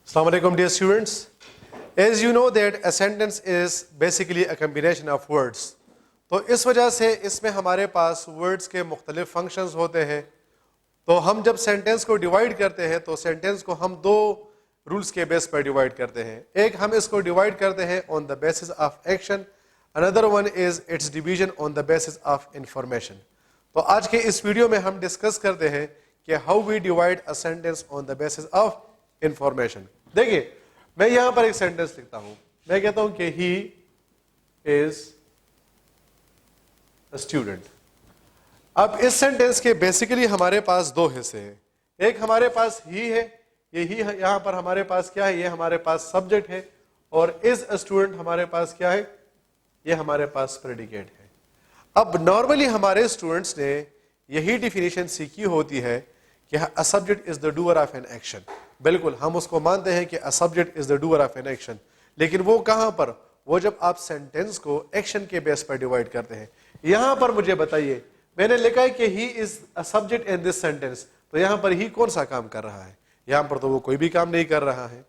Assalamu alaikum dear students. As you know that a sentence is basically a combination of words. تو اس وجہ سے اس میں ہمارے پاس words کے مختلف functions ہوتے ہیں. تو ہم جب سینٹینس کو ڈیوائڈ کرتے ہیں تو سینٹینس کو ہم دو رولز کے بیس پر ڈیوائڈ کرتے ہیں. ایک ہم اس کو ڈیوائڈ کرتے ہیں on the basis of action, اندر one is its division on the basis of information. تو آج کے اس ویڈیو میں ہم ڈسکس کرتے ہیں کہ how we divide a sentence on the basis of information. دیکھیے میں یہاں پر ایک سینٹینس لکھتا ہوں, میں کہتا ہوں کہ ہی از اے اسٹوڈنٹ. اب اس سینٹینس کے بیسیکلی ہمارے پاس دو حصے ہیں. ایک ہمارے پاس ہی ہے, یہ ہی یہاں پر ہمارے پاس کیا ہے, یہ ہمارے پاس سبجیکٹ ہے, اور از اے اسٹوڈنٹ ہمارے پاس کیا ہے, یہ ہمارے پاس پریڈیکیٹ ہے. اب نارملی ہمارے اسٹوڈنٹس نے یہی ڈیفینیشن سیکھی ہوتی ہے کہ a subject is the doer of an action. بالکل ہم اس کو مانتے ہیں کہ a subject is the doer of an action, لیکن وہ کہاں پر, وہ جب آپ سینٹینس کو ایکشن کے بیس پر ڈیوائڈ کرتے ہیں. یہاں پر مجھے بتائیے, میں نے لکھا ہے کہ he is a subject in this sentence, تو یہاں پر ہی کون سا کام کر رہا ہے, یہاں پر تو وہ کوئی بھی کام نہیں کر رہا ہے.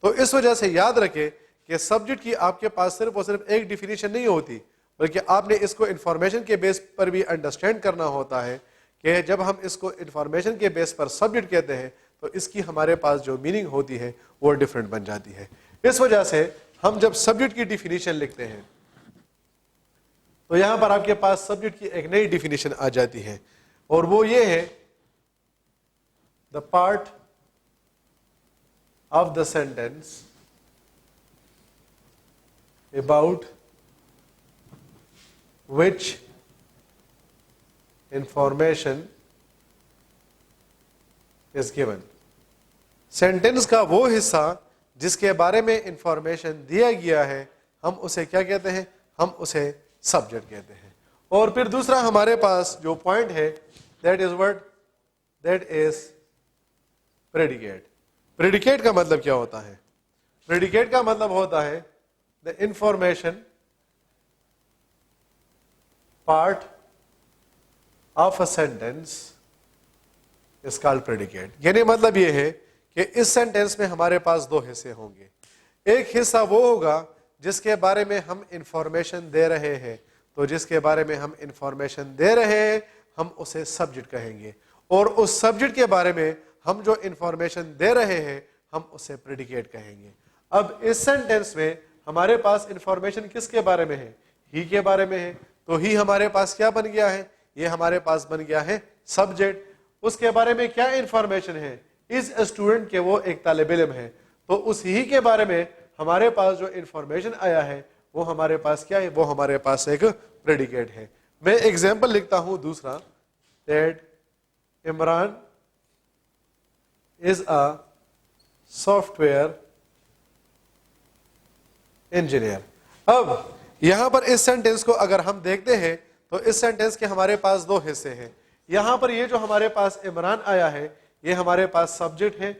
تو اس وجہ سے یاد رکھیں کہ سبجیکٹ کی آپ کے پاس صرف اور صرف ایک ڈیفینیشن نہیں ہوتی, بلکہ آپ نے اس کو انفارمیشن کے بیس پر بھی انڈرسٹینڈ کرنا ہوتا ہے کہ جب ہم اس کو انفارمیشن کے بیس پر سبجیکٹ کہتے ہیں تو اس کی ہمارے پاس جو میننگ ہوتی ہے وہ ڈیفرنٹ بن جاتی ہے. اس وجہ سے ہم جب سبجیکٹ کی ڈیفینیشن لکھتے ہیں تو یہاں پر آپ کے پاس سبجیکٹ کی ایک نئی ڈیفینیشن آ جاتی ہے, اور وہ یہ ہے the part of the sentence about which information is given. Sentence کا وہ حصہ جس کے بارے میں انفارمیشن دیا گیا ہے ہم اسے کیا کہتے ہیں, ہم اسے سبجیکٹ کہتے ہیں. اور پھر دوسرا ہمارے پاس جو پوائنٹ ہے that is what, that is predicate. predicate کا مطلب کیا ہوتا ہے, predicate کا مطلب ہوتا ہے the information part of a sentence is called predicate. یعنی مطلب یہ ہے کہ اس سینٹینس میں ہمارے پاس دو حصے ہوں گے. ایک حصہ وہ ہوگا جس کے بارے میں ہم انفارمیشن دے رہے ہیں, تو جس کے بارے میں ہم انفارمیشن دے رہے ہیں ہم اسے سبجیکٹ کہیں گے, اور اس سبجیکٹ کے بارے میں ہم جو انفارمیشن دے رہے ہیں ہم اسے پریڈیکیٹ کہیں گے. اب اس سینٹینس میں ہمارے پاس انفارمیشن کس کے بارے میں ہے, ہی کے بارے میں ہے, تو ہی ہمارے پاس کیا بن گیا ہے, یہ ہمارے پاس بن گیا ہے سبجیکٹ. اس کے بارے میں کیا انفارمیشن ہے, از اے اسٹوڈنٹ کے وہ ایک طالب علم ہے, تو اس ہی کے بارے میں ہمارے پاس جو انفارمیشن آیا ہے وہ ہمارے پاس کیا ہے, وہ ہمارے پاس ایک پریڈیکیٹ ہے. میں ایگزامپل لکھتا ہوں دوسرا, that Imran is a soft where engineer. اب یہاں پر اس سینٹینس کو اگر ہم دیکھتے ہیں تو اس سینٹینس کے ہمارے پاس دو حصے ہیں. یہاں پر یہ جو ہمارے پاس عمران آیا ہے یہ ہمارے پاس سبجیکٹ ہے,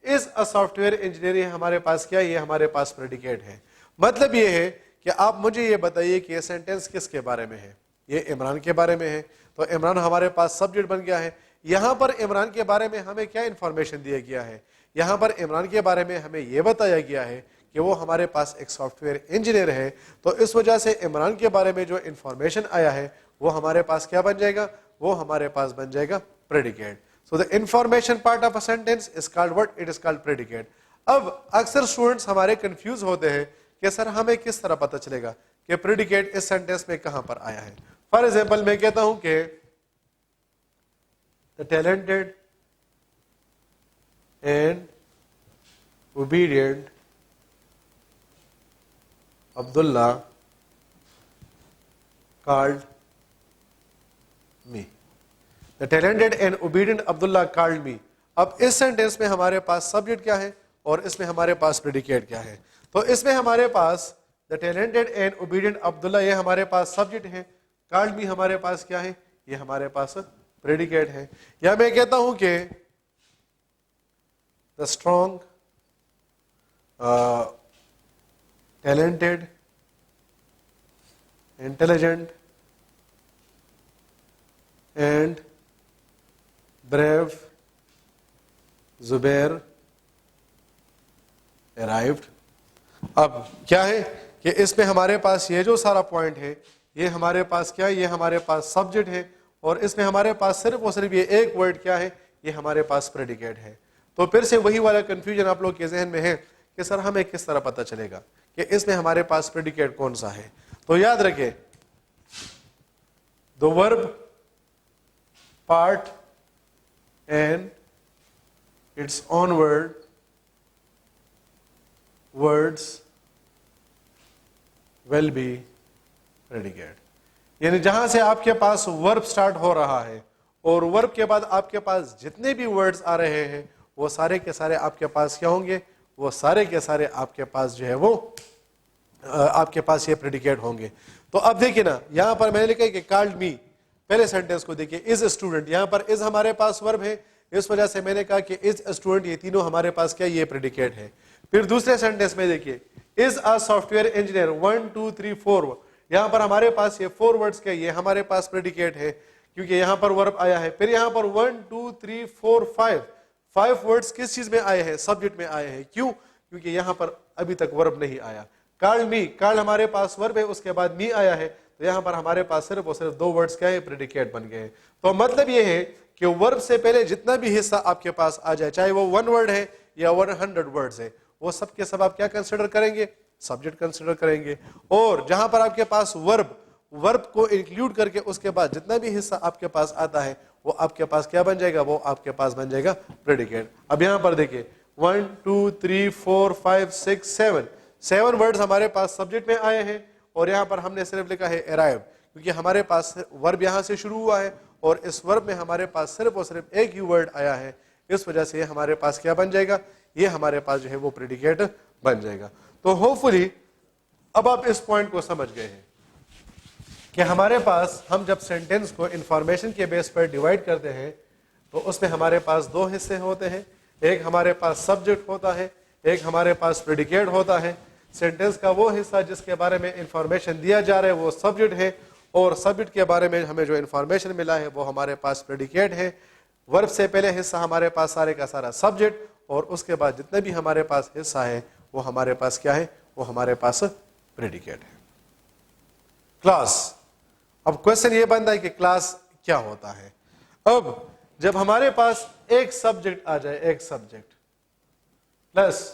از اے سافٹ ویئر انجینئر یہ ہمارے پاس کیا ہے, یہ ہمارے پاس پریڈیکیٹ ہے. مطلب یہ ہے کہ آپ مجھے یہ بتائیے کہ یہ سینٹینس کس کے بارے میں ہے, یہ عمران کے بارے میں ہے, تو عمران ہمارے پاس سبجیکٹ بن گیا ہے. یہاں پر عمران کے بارے میں ہمیں کیا انفارمیشن دیا گیا ہے, یہاں پر عمران کے بارے میں ہمیں یہ بتایا گیا ہے کہ وہ ہمارے پاس ایک سافٹ ویئر انجینئر ہے, تو اس وجہ سے عمران کے بارے میں جو انفارمیشن آیا ہے وہ ہمارے پاس کیا بن جائے گا, وہ ہمارے پاس بن جائے گا predicate. So the information part of a sentence is called what, it is called predicate. اب اکثر اسٹوڈنٹس ہمارے کنفیوز ہوتے ہیں کہ سر ہمیں کس طرح پتہ چلے گا کہ پریڈیکیٹ اس سینٹینس میں کہاں پر آیا ہے. فار ایگزامپل میں کہتا ہوں کہ the talented and obedient Abdullah called me. The talented and obedient Abdullah called me. اب اس سینٹینس میں ہمارے پاس سبجیکٹ کیا ہے اور اس میں ہمارے پاس پریڈیکیٹ کیا ہے, تو اس میں ہمارے پاس the talented and obedient Abdullah یہ ہمارے پاس سبجیکٹ ہے, called me ہمارے پاس کیا ہے, یہ ہمارے پاس پریڈیکیٹ ہے. یا میں کہتا ہوں کہ the strong talented, intelligent and brave Zubair اب کیا ہے کہ اس میں ہمارے پاس یہ جو سارا پوائنٹ ہے یہ ہمارے پاس کیا ہے, یہ ہمارے پاس سبجیکٹ ہے, اور اس میں ہمارے پاس صرف اور صرف یہ ایک ورڈ کیا ہے, یہ ہمارے پاس پریڈیکیٹ ہے. تو پھر سے وہی والا کنفیوژن آپ لوگ کے ذہن میں ہے کہ سر ہمیں کس طرح پتہ چلے گا کہ اس میں ہمارے پاس پریڈیکیٹ کون سا ہے. تو یاد رکھیں the verb part and its own words will be predicate. یعنی جہاں سے آپ کے پاس ورب سٹارٹ ہو رہا ہے اور ورب کے بعد آپ کے پاس جتنے بھی ورڈز آ رہے ہیں وہ سارے کے سارے آپ کے پاس کیا ہوں گے, وہ سارے کے سارے آپ کے پاس جو ہے وہ آپ کے پاس یہ پریڈیکیٹ ہوں گے. تو اب دیکھیں نا, یہاں پر میں نے لکھا ہے کہ کالڈ می, پہلے سینٹینس کو دیکھیں از اے اسٹوڈنٹ, یہاں پر از ہمارے پاس ورب ہے, اس وجہ سے میں نے کہا کہ از اے اسٹوڈنٹ, یہ تینوں ہمارے پاس کیا یہ پریڈیکیٹ ہے. پھر دوسرے سینٹینس میں دیکھیے از اے سافٹ ویئر انجینئر 1 2 3 4, یہاں پر ہمارے پاس یہ 4 ورڈز کے یہ ہمارے پاس پریڈیکیٹ ہے کیونکہ یہاں پر ورب آیا ہے. پھر یہاں پر 1 2 3 4 5 ورڈز کس چیز میں آئے ہیں, سبجیکٹ میں آئے ہیں. کیوں؟ کیونکہ یہاں پر ابھی تک ورب نہیں آیا. کال می, کال ہمارے پاس ورب ہے, اس کے بعد می آیا ہے, تو یہاں پر ہمارے پاس صرف اور صرف 2 ورڈز کیا ہے پریڈیکیٹ بن گئے ہیں. تو مطلب یہ ہے کہ ورب سے پہلے جتنا بھی حصہ آپ کے پاس آ جائے, چاہے وہ 1 ورڈ ہے یا 100 ورڈز ہے, وہ سب کے سب آپ کیا کنسیڈر کریں گے, سبجیکٹ کنسیڈر کریں گے. اور جہاں پر آپ کے پاس ورب کو انکلوڈ کر کے اس کے بعد جتنا بھی حصہ آپ کے پاس آتا ہے وہ آپ کے پاس کیا بن جائے گا, وہ آپ کے پاس بن جائے گا پریڈیکیٹ. اب یہاں پر دیکھیں 1 2 3 4 5 6 7 ورڈز ہمارے پاس سبجیکٹ میں آئے ہیں, اور یہاں پر ہم نے صرف لکھا ہے ارائیو, کیونکہ ہمارے پاس ورب یہاں سے شروع ہوا ہے اور اس ورب میں ہمارے پاس صرف اور صرف ایک ہی ورڈ آیا ہے, اس وجہ سے یہ ہمارے پاس کیا بن جائے گا, یہ ہمارے پاس جو ہے وہ پریڈیکیٹ بن جائے گا. تو ہوپفلی اب آپ اس پوائنٹ کو سمجھ گئے ہیں کہ ہمارے پاس ہم جب سینٹینس کو انفارمیشن کے بیس پر ڈیوائڈ کرتے ہیں تو اس میں ہمارے پاس 2 حصے ہوتے ہیں, ایک ہمارے پاس سبجیکٹ ہوتا ہے, ایک ہمارے پاس پریڈیکیٹ ہوتا ہے. سینٹینس کا وہ حصہ جس کے بارے میں انفارمیشن دیا جا رہا ہے وہ سبجیکٹ ہے, اور سبجیکٹ کے بارے میں ہمیں جو انفارمیشن ملا ہے وہ ہمارے پاس پریڈیکیٹ ہے. ورب سے پہلے حصہ ہمارے پاس سارے کا سارا سبجیکٹ, اور اس کے بعد جتنے بھی ہمارے پاس حصہ ہے وہ ہمارے پاس کیا ہے, وہ ہمارے پاس پریڈیکیٹ ہے. کلاس, اب کوشچن یہ بنتا ہے کہ کلاس کیا ہوتا ہے. اب جب ہمارے پاس ایک سبجیکٹ آ جائے, ایک سبجیکٹ پلس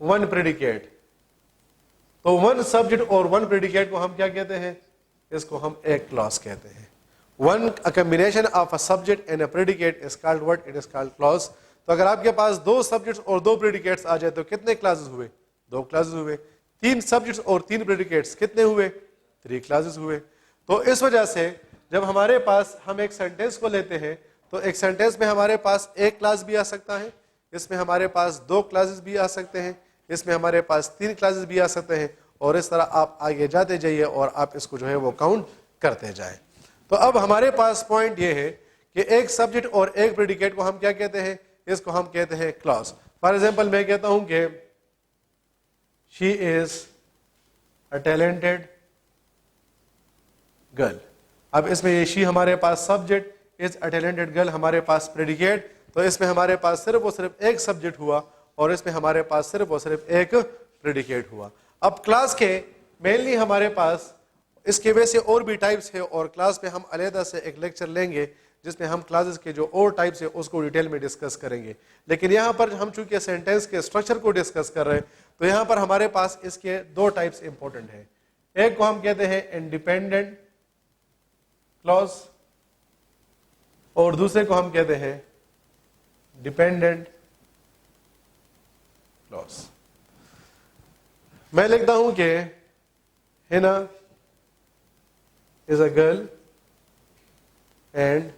1 پریڈیکیٹ, تو 1 سبجیکٹ اور 1 پریڈیکیٹ کو ہم کیا کہتے ہیں, اس کو ہم ایک کلاس کہتے ہیں. a combination of a subject and a predicate is called what? It is called clause. تو اگر آپ کے پاس 2 سبجیکٹس اور 2 پریڈیکیٹس آ جائے تو کتنے کلاسز ہوئے, 2 کلاسز ہوئے. 3 سبجیکٹس اور 3 پریڈیکیٹس کتنے ہوئے, 3 کلاسز ہوئے. تو اس وجہ سے جب ہمارے پاس ہم ایک سینٹینس کو لیتے ہیں تو ایک سینٹینس میں ہمارے پاس ایک کلاس بھی آ سکتا ہے, اس میں ہمارے پاس 2 کلاسز بھی آ سکتے ہیں, اس میں ہمارے پاس 3 کلاسز بھی آ سکتے ہیں, اور اس طرح آپ آگے جاتے جائیے اور آپ اس کو جو ہے وہ کاؤنٹ کرتے جائیں. تو اب ہمارے پاس پوائنٹ یہ ہے کہ ایک سبجیکٹ اور ایک پریڈیکیٹ کو ہم کیا کہتے ہیں, اس کو ہم کہتے ہیں کلاس. فار ایگزامپل میں کہتا ہوں کہ شی از اے ٹیلنٹڈ گرل. اب اس میں یہ شی ہمارے پاس subject, is a talented girl ہمارے پاس پریڈیکیٹ, تو اس میں ہمارے پاس صرف اور صرف ایک سبجیکٹ ہوا اور اس میں ہمارے پاس صرف اور صرف ایک پریڈیکیٹ ہوا. اب کلاس کے مینلی ہمارے پاس اس کے وجہ سے اور بھی ٹائپس ہے, اور کلاس میں ہم علیحدہ سے ایک لیکچر لیں گے جس میں ہم کلاسز کے جو اور ٹائپس ہیں اس کو ڈیٹیل میں ڈسکس کریں گے. لیکن یہاں پر ہم چونکہ سینٹینس کے اسٹرکچر کو ڈسکس کر رہے ہیں تو یہاں پر ہمارے پاس اس کے 2 ٹائپس امپورٹنٹ ہیں. ایک کو ہم کہتے ہیں انڈیپینڈنٹ کلاس اور دوسرے کو ہم کہتے ہیں ڈیپینڈنٹ کلاس. میں لکھتا ہوں کہ ہینا is a girl and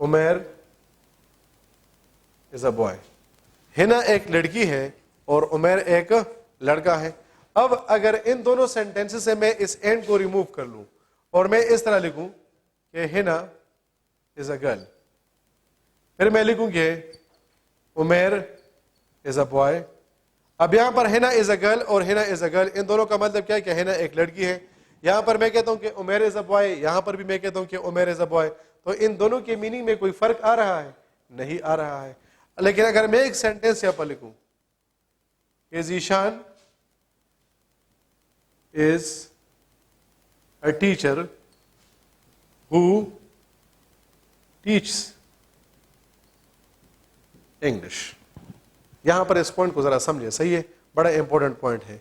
Umair is a boy. ہینا ایک لڑکی ہے اور عمیر ایک لڑکا ہے. اب اگر ان دونوں سینٹینس سے میں اس اینڈ کو ریموو کر لوں اور میں اس طرح لکھوں کہ ہینا is a girl, پھر میں لکھوں کہ عمیر is a boy. اب یہاں پر ہینا is a girl اور ہینا is a girl, ان دونوں کا مطلب کیا ہے کہ ہینا ایک لڑکی ہے. یہاں پر میں کہتا ہوں کہ عمیر از اے بوائے, یہاں پر بھی میں کہتا ہوں کہ عمیر از اے بوائے. تو ان دونوں کے میننگ میں کوئی فرق آ رہا ہے, نہیں آ رہا ہے. لیکن اگر میں ایک سینٹینس یہاں پر لکھوں کہ Zeeshan is a teacher who teaches English. یہاں پر اس پوائنٹ کو ذرا سمجھے, صحیح ہے, بڑا امپورٹنٹ پوائنٹ ہے.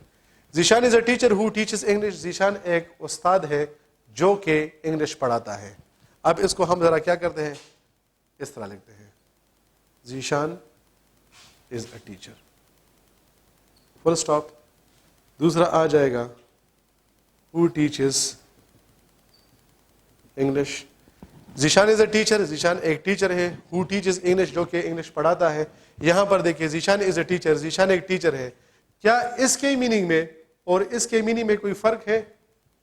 Zeeshan is a teacher who teaches English. Zeeshan ایک استاد ہے جو کہ انگلش پڑھاتا ہے. اب اس کو ہم ذرا کیا کرتے ہیں, اس طرح لکھتے ہیں, Zeeshan is a teacher, full stop. دوسرا آ جائے گا who teaches English. Zeeshan is a teacher, Zeeshan ایک ٹیچر ہے, who teaches English, جو کہ انگلش پڑھاتا ہے. یہاں پر دیکھیے Zeeshan is a teacher, Zeeshan ایک ٹیچر ہے. کیا اس کے میننگ میں اور اس کے میننگ میں کوئی فرق ہے؟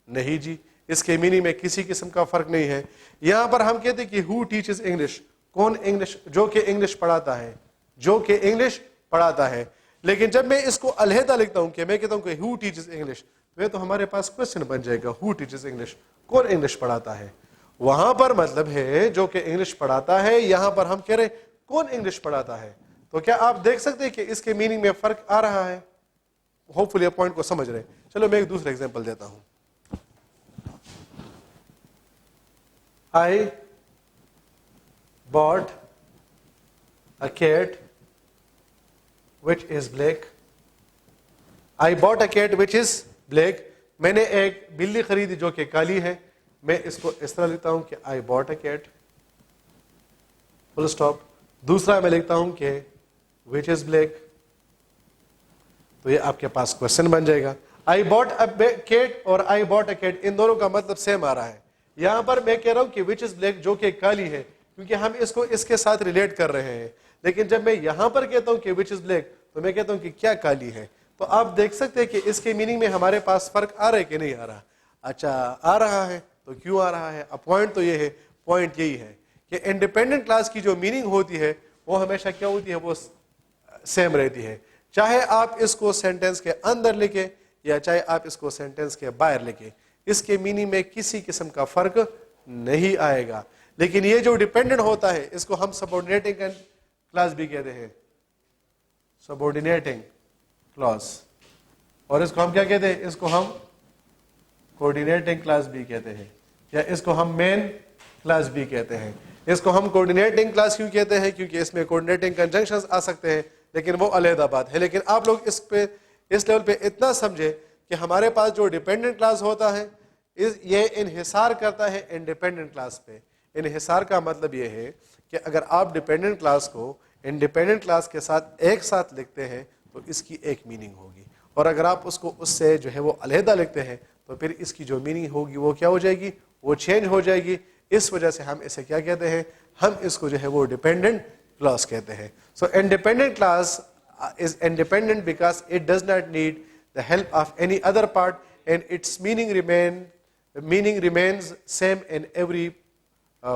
نہیں جی, اس کے میننگ میں کسی قسم کا فرق نہیں ہے. یہاں پر ہم کہتے ہیں کہ who teaches English, کون انگلش, جو کہ انگلش پڑھاتا ہے, جو کہ انگلش پڑھاتا ہے. لیکن جب میں اس کو علیحدہ لکھتا ہوں کہ میں کہتا ہوں کہ who teaches English, تو ہمارے پاس کوشچن بن جائے گا who teaches English, کون انگلش پڑھاتا ہے. وہاں پر مطلب ہے جو کہ انگلش پڑھاتا ہے, یہاں پر ہم کہہ رہے کون انگلش پڑھاتا ہے. تو کیا آپ دیکھ سکتے ہیں کہ اس کے میننگ میں فرق آ رہا ہے؟ ہوپ فلی پوائنٹ کو سمجھ رہے. چلو میں ایک دوسرا ایگزامپل دیتا ہوں. I bought a cat which is black. I bought a cat which is black. میں نے ایک بلی خریدی جو کہ کالی ہے. میں اس کو اس طرح لکھتا ہوں کہ I bought a cat, full stop. دوسرا میں لکھتا ہوں کہ which is black. تو یہ آپ کے پاس کوشچن بن جائے گا. I bought a cat اور I bought a cat, ان دونوں کا مطلب سیم آ رہا ہے. یہاں پر میں کہہ رہا ہوں کہ which is black, جو کہ کالی ہے, کیونکہ ہم اس کو اس کے ساتھ ریلیٹ کر رہے ہیں. لیکن جب میں یہاں پر کہتا ہوں کہ which is black, تو میں کہتا ہوں کہ کیا کالی ہے. تو آپ دیکھ سکتے ہیں کہ اس کے میننگ میں ہمارے پاس فرق آ رہا ہے کہ نہیں آ رہا. اچھا آ رہا ہے, تو کیوں آ رہا ہے؟ اب پوائنٹ تو یہ ہے, پوائنٹ یہی ہے کہ انڈیپینڈنٹ کلاس کی جو میننگ ہوتی ہے وہ ہمیشہ کیا ہوتی ہے, وہ سیم رہتی ہے. چاہے آپ اس کو سینٹینس کے اندر لکھیں یا چاہے آپ اس کو سینٹینس کے باہر لکھیں, اس کے میننگ میں کسی قسم کا فرق نہیں آئے گا. لیکن یہ جو ڈیپینڈنٹ ہوتا ہے اس کو ہم سبورڈینیٹنگ کلاس بھی کہتے ہیں, سبورڈینیٹنگ کلاس. اور اس کو ہم کیا کہتے ہیں؟ اس کو ہم کوآرڈینیٹنگ کلاس بھی کہتے ہیں, یا اس کو ہم مین کلاس بھی کہتے ہیں. اس کو ہم کوآرڈینیٹنگ کلاس کیوں کہتے ہیں؟ کیونکہ اس میں کوآرڈینیٹنگ کنجنکشنز آ سکتے ہیں, لیکن وہ علیحدہ بات ہے. لیکن آپ لوگ اس لیول پہ اتنا سمجھے کہ ہمارے پاس جو ڈیپینڈنٹ کلاس ہوتا ہے یہ انحصار کرتا ہے انڈیپینڈنٹ کلاس پہ. انحصار کا مطلب یہ ہے کہ اگر آپ ڈیپینڈنٹ کلاس کو انڈیپینڈنٹ کلاس کے ساتھ ایک ساتھ لکھتے ہیں تو اس کی ایک میننگ ہوگی, اور اگر آپ اس کو اس سے جو ہے وہ علیحدہ لکھتے ہیں تو پھر اس کی جو میننگ ہوگی وہ کیا ہو جائے گی, وہ چینج ہو جائے گی. اس وجہ سے ہم اسے کیا کہتے ہیں, ہم اس کو جو ہے وہ ڈیپینڈنٹ کلاس کہتے ہیں. So independent class is independent because it does not need the help of any other part, and its meaning remains same in every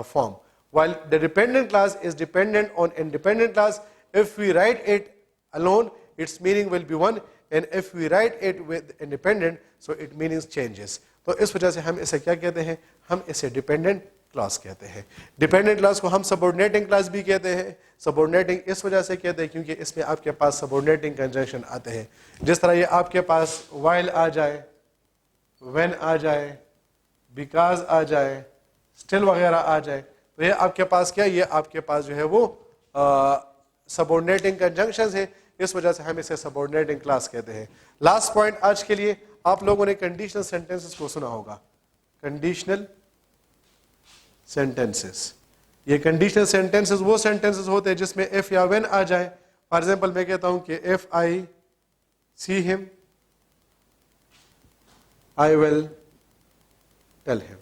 form. While the dependent class is dependent on independent class, if we write it alone, its meaning will be one, and if we write it with independent, so its meaning changes. تو اس وجہ سے ہم اسے کیا کہتے ہیں, ہم اسے ڈیپینڈنٹ کلاس کہتے ہیں. ڈیپینڈنٹ کلاس کو ہم سبورڈینیٹنگ کلاس بھی کہتے ہیں. سبورڈینیٹنگ اس وجہ سے کہتے ہیں کیونکہ اس میں آپ کے پاس سبورڈینیٹنگ کنجنکشن آتے ہیں. جس طرح یہ آپ کے پاس وائل آ جائے, وین آ جائے, بیکاز آ جائے, اسٹل وغیرہ آ جائے, تو یہ آپ کے پاس کیا, یہ آپ کے پاس جو ہے وہ سبورڈینیٹنگ کنجنکشنز ہیں. اس وجہ سے ہم اسے سبورڈینیٹنگ کلاس کہتے ہیں. لاسٹ پوائنٹ آج کے لیے, آپ لوگوں نے کنڈیشنل سینٹینسز کو سنا ہوگا. کنڈیشنل سینٹینسز, یہ کنڈیشنل سینٹینسز وہ سینٹینسز ہوتے ہیں جس میں ایف یا وین آ جائے. فار ایگزامپل میں کہتا ہوں کہ ایف آئی سی ہم, آئی ول ٹیل ہم.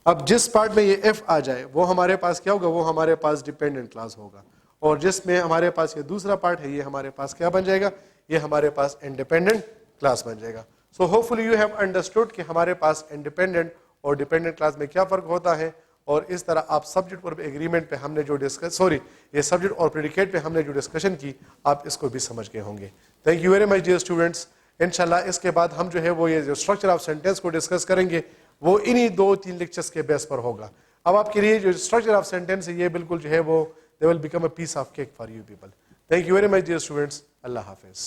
اب جس پارٹ میں یہ ایف آ جائے وہ ہمارے پاس کیا ہوگا, وہ ہمارے پاس ڈیپینڈنٹ کلاس ہوگا. اور جس میں ہمارے پاس یہ دوسرا پارٹ ہے یہ ہمارے پاس کیا بن جائے گا, یہ ہمارے پاس انڈیپینڈنٹ کلاس بن جائے گا. So hopefully you have understood کہ ہمارے پاس انڈیپینڈنٹ اور ڈیپینڈنٹ کلاس میں کیا فرق ہوتا ہے. اور اس طرح آپ سبجیکٹ اور ایگریمنٹ پہ ہم نے جو یہ سبجیکٹ اور پریڈیکیٹ پہ ہم نے جو ڈسکشن کی آپ اس کو بھی سمجھ گئے ہوں گے. Thank you very much dear students. انشاءاللہ اس کے بعد ہم جو ہے وہ یہ جو اسٹرکچر آف سینٹینس کو ڈسکس کریں گے وہ انہی 2-3 لیکچرز کے بیس پر ہوگا. اب آپ کے لیے جو اسٹرکچر آف سینٹینس ہے یہ بالکل جو ہے وہ they will become a piece of cake for you people. Thank you very much dear students. Allah Hafiz.